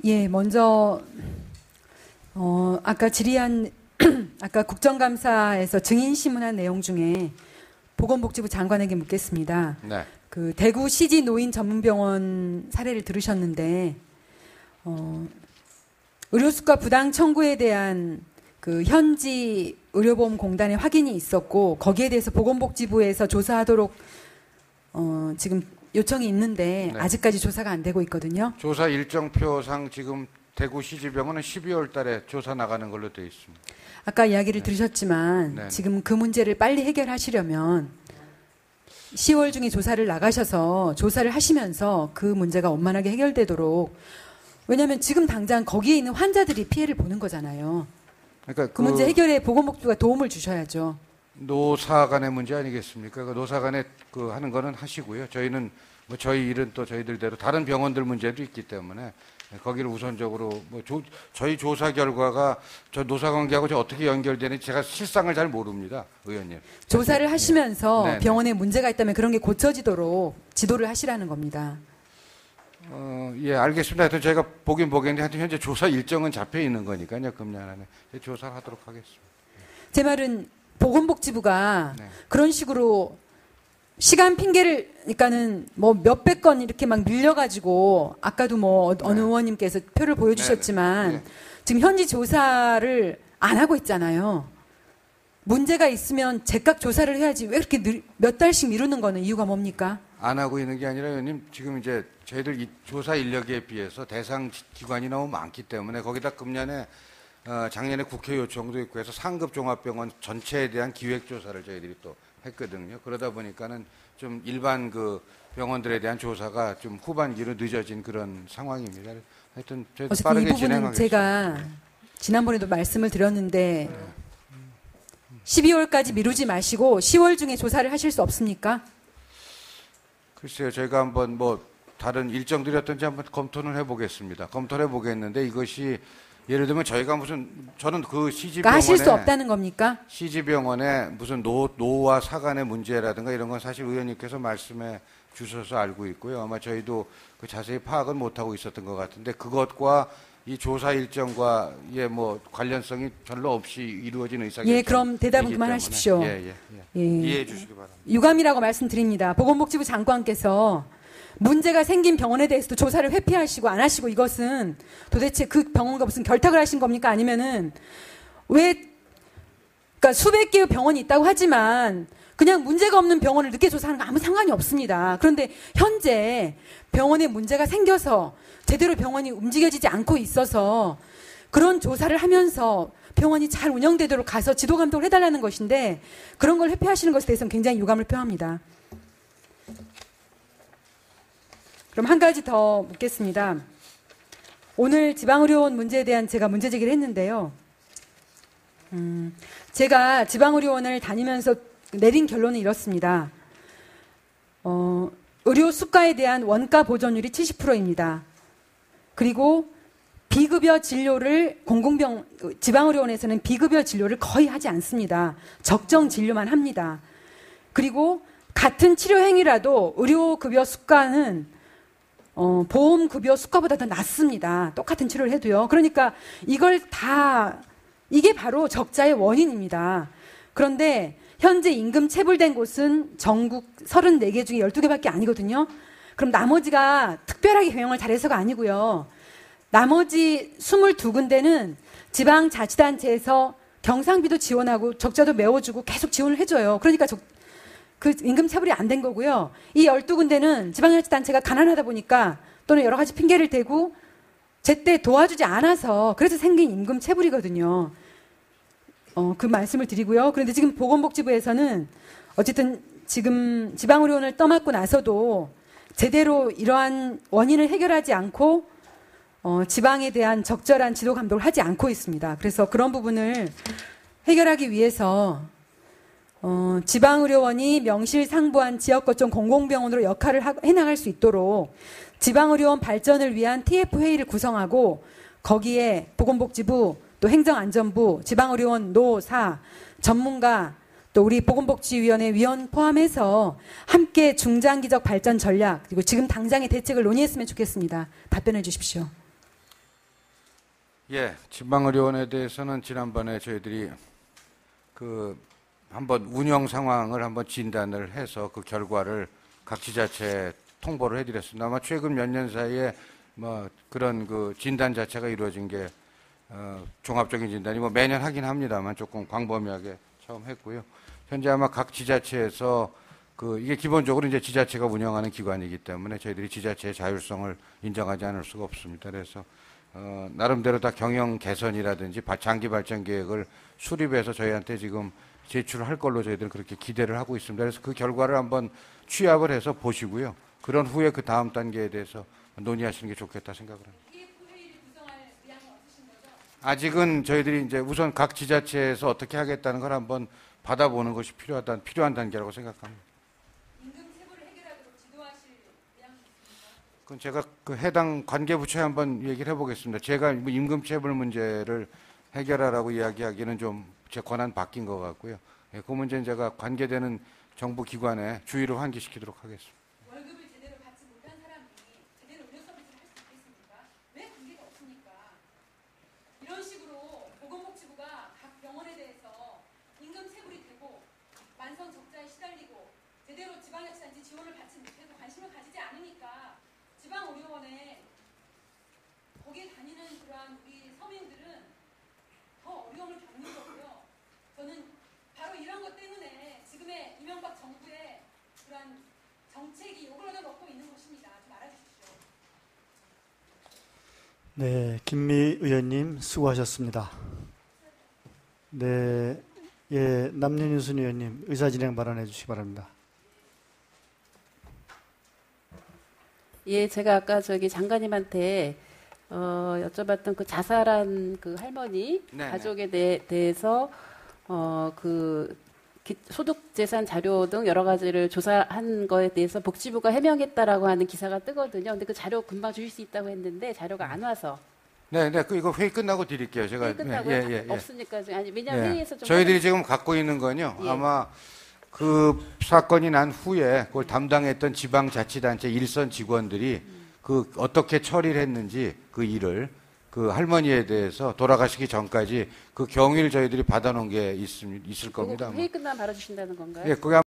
예, 먼저 아까 질의한 아까 국정감사에서 증인 신문한 내용 중에 보건복지부 장관에게 묻겠습니다. 네. 그 대구 CG 노인 전문병원 사례를 들으셨는데 의료수가 부당 청구에 대한 그 현지 의료보험공단의 확인이 있었고 거기에 대해서 보건복지부에서 조사하도록 지금 요청이 있는데 네. 아직까지 조사가 안 되고 있거든요. 조사 일정표상 지금 대구 CG병원은 12월 달에 조사 나가는 걸로 되어 있습니다. 아까 이야기를 들으셨지만 네. 지금 그 문제를 빨리 해결하시려면 10월 중에 조사를 나가셔서 조사를 하시면서 그 문제가 원만하게 해결되도록, 왜냐하면 지금 당장 거기에 있는 환자들이 피해를 보는 거잖아요. 그러니까 그 문제 해결에 보건복지부가 도움을 주셔야죠. 노사 간의 문제 아니겠습니까? 그 노사 간에 그 하는 거는 하시고요. 저희는 뭐 저희 일은 또 저희들대로 다른 병원들 문제도 있기 때문에 거기를 우선적으로 뭐 저희 조사 결과가 저 노사 관계하고 저 어떻게 연결되는지 제가 실상을 잘 모릅니다, 의원님. 조사를 하시면서 네, 네. 병원에 문제가 있다면 그런 게 고쳐지도록 지도를 하시라는 겁니다. 예, 알겠습니다. 하여튼 저희가 보긴 보겠는데 하여튼 현재 조사 일정은 잡혀 있는 거니까요. 금년 안에 조사를 하도록 하겠습니다. 제 말은 보건복지부가 네. 그런 식으로 시간 핑계를, 그러니까는 뭐 몇백 건 이렇게 막 밀려가지고 아까도 뭐 어느 의원님께서 표를 보여주셨지만 네. 지금 현지 조사를 안 하고 있잖아요. 문제가 있으면 제각 조사를 해야지 왜 이렇게 몇 달씩 미루는 거는 이유가 뭡니까? 안 하고 있는 게 아니라 의원님 지금 이제 저희들 이 조사 인력에 비해서 대상 기관이 너무 많기 때문에 거기다 금년에 작년에 국회 요청도 있고 해서 상급 종합병원 전체에 대한 기획 조사를 저희들이 또 했거든요. 그러다 보니까는 좀 일반 그 병원들에 대한 조사가 좀 후반기로 늦어진 그런 상황입니다. 하여튼 저희도 어쨌든 이 빠르게 부분은 진행하겠습니다. 제가 지난번에도 말씀을 드렸는데 12월까지 미루지 마시고 10월 중에 조사를 하실 수 없습니까? 글쎄요, 저희가 한번 뭐 다른 일정들이 어떤지 한번 검토는 해보겠습니다. 검토를 해보겠는데 이것이 예를 들면 저희가 무슨 저는 그 CG병원에 그러니까 하실 수 없다는 겁니까? CG병원에 무슨 노와 사 간의 문제라든가 이런 건 사실 의원님께서 말씀해 주셔서 알고 있고요. 아마 저희도 그 자세히 파악은 못하고 있었던 것 같은데 그것과 이 조사 일정과 뭐 관련성이 별로 없이 이루어진 의사결정. 예, 그럼 대답은 그만하십시오. 예. 이해해 주시기 바랍니다. 유감이라고 말씀드립니다. 보건복지부 장관께서 문제가 생긴 병원에 대해서도 조사를 회피하시고 안 하시고 이것은 도대체 그 병원과 무슨 결탁을 하신 겁니까? 아니면은 그러니까 수백 개의 병원이 있다고 하지만 그냥 문제가 없는 병원을 늦게 조사하는 거 아무 상관이 없습니다. 그런데 현재 병원에 문제가 생겨서 제대로 병원이 움직여지지 않고 있어서 그런 조사를 하면서 병원이 잘 운영되도록 가서 지도 감독을 해달라는 것인데 그런 걸 회피하시는 것에 대해서는 굉장히 유감을 표합니다. 그럼 한 가지 더 묻겠습니다. 오늘 지방의료원 문제에 대한 제가 문제 제기를 했는데요. 제가 지방의료원을 다니면서 내린 결론은 이렇습니다. 의료 수가에 대한 원가 보존율이 70%입니다. 그리고 비급여 진료를 지방의료원에서는 비급여 진료를 거의 하지 않습니다. 적정 진료만 합니다. 그리고 같은 치료 행위라도 의료급여 수가는 보험급여 수가보다 더 낮습니다. 똑같은 치료를 해도요. 그러니까 이게 바로 적자의 원인입니다. 그런데 현재 임금 체불된 곳은 전국 34개 중에 12개밖에 아니거든요. 그럼 나머지가 특별하게 경영을 잘해서가 아니고요. 나머지 22군데는 지방자치단체에서 경상비도 지원하고 적자도 메워주고 계속 지원을 해줘요. 그러니까 그 임금 체불이 안 된 거고요. 이 12군데는 지방자치단체가 가난하다 보니까 또는 여러 가지 핑계를 대고 제때 도와주지 않아서 그래서 생긴 임금 체불이거든요. 그 말씀을 드리고요. 그런데 지금 보건복지부에서는 어쨌든 지금 지방의료원을 떠맡고 나서도 제대로 이러한 원인을 해결하지 않고 지방에 대한 적절한 지도 감독을 하지 않고 있습니다. 그래서 그런 부분을 해결하기 위해서 지방의료원이 명실상부한 지역거점 공공병원으로 역할을 해나갈 수 있도록 지방의료원 발전을 위한 TF회의를 구성하고 거기에 보건복지부 또 행정안전부, 지방의료원, 노사, 전문가 또 우리 보건복지위원회 위원 포함해서 함께 중장기적 발전 전략 그리고 지금 당장의 대책을 논의했으면 좋겠습니다. 답변해 주십시오. 예, 지방의료원에 대해서는 지난번에 저희들이 한번 운영 상황을 한번 진단을 해서 그 결과를 각 지자체에 통보를 해드렸습니다. 아마 최근 몇 년 사이에 뭐 그런 그 진단 자체가 이루어진 게 종합적인 진단이 뭐 매년 하긴 합니다만 조금 광범위하게 처음 했고요. 현재 아마 각 지자체에서 이게 기본적으로 이제 지자체가 운영하는 기관이기 때문에 저희들이 지자체의 자율성을 인정하지 않을 수가 없습니다. 그래서 나름대로 다 경영 개선이라든지 장기 발전 계획을 수립해서 저희한테 지금 제출할 걸로 저희들은 그렇게 기대를 하고 있습니다. 그래서 그 결과를 한번 취합을 해서 보시고요. 그런 후에 그 다음 단계에 대해서 논의하시는 게 좋겠다 생각을 합니다. 아직은 저희들이 이제 우선 각 지자체에서 어떻게 하겠다는 걸 한번 받아보는 것이 필요한 단계라고 생각합니다. 임금 체불을 해결하도록 지도하실 의향이 있습니까? 그건 제가 그 해당 관계부처에 한번 얘기를 해보겠습니다. 제가 뭐 임금 체불 문제를 해결하라고 이야기하기는 좀 제 권한 바뀐 것 같고요. 예, 그 문제는 제가 관계되는 정부 기관에 주의를 환기시키도록 하겠습니다. 월급을 제대로 받지 못한 사람이 제대로 의료 서비스를 할 수 있겠습니까? 왜 관계가 없습니까? 이런 식으로 보건복지부가 각 병원에 대해서 임금 체불이 되고 만성 적자에 시달리고 제대로 지방자치단체 지원을 받지 못해서 관심을 가지지 않으니까 지방의료원에 거기에 다니는 그러한 우리 서민들은 더 어려움을 겪는 거고요. 저는 바로 이런 것 때문에 지금의 이명박 정부의 그러한 정책이 욕을 얻어먹고 있는 것입니다. 좀 알아주십시오. 네, 김미 의원님 수고하셨습니다. 네, 예, 남윤순 의원님 의사진행 발언해 주시기 바랍니다. 예, 제가 아까 장관님한테 여쭤봤던 그 자살한 그 할머니 네네. 가족에 대해서 소득재산 자료 등 여러 가지를 조사한 거에 대해서 복지부가 해명했다라고 하는 기사가 뜨거든요. 근데 그 자료 금방 주실 수 있다고 했는데 자료가 안 와서. 네, 이거 회의 끝나고 드릴게요. 제가 회의 끝나고요? 없으니까 아니 왜냐면 회의에서 좀 저희들이 지금 갖고 있는 건요. 예. 아마 그 사건이 난 후에 그걸 담당했던 지방자치단체 일선 직원들이 어떻게 처리를 했는지 그 일을 그 할머니에 대해서 돌아가시기 전까지 그 경위를 저희들이 받아놓은 게 있을 겁니다. 회의 끝나면 바로 주신다는 건가요? 예, 그게